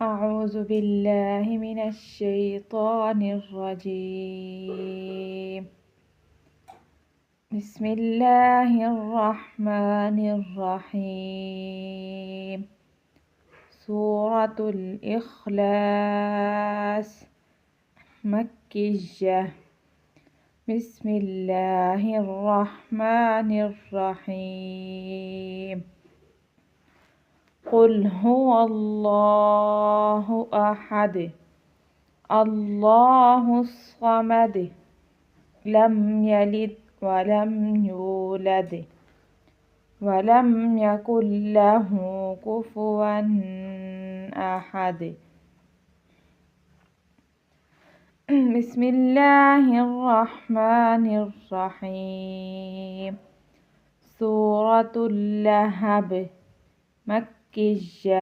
أعوذ بالله من الشيطان الرجيم. بسم الله الرحمن الرحيم. سورة الإخلاص مكية. بسم الله الرحمن الرحيم. قل هو الله أحد الله الصمد لم يلد ولم يولد ولم يكن له كفوا أحد. بسم الله الرحمن الرحيم. سورة اللهب مكية.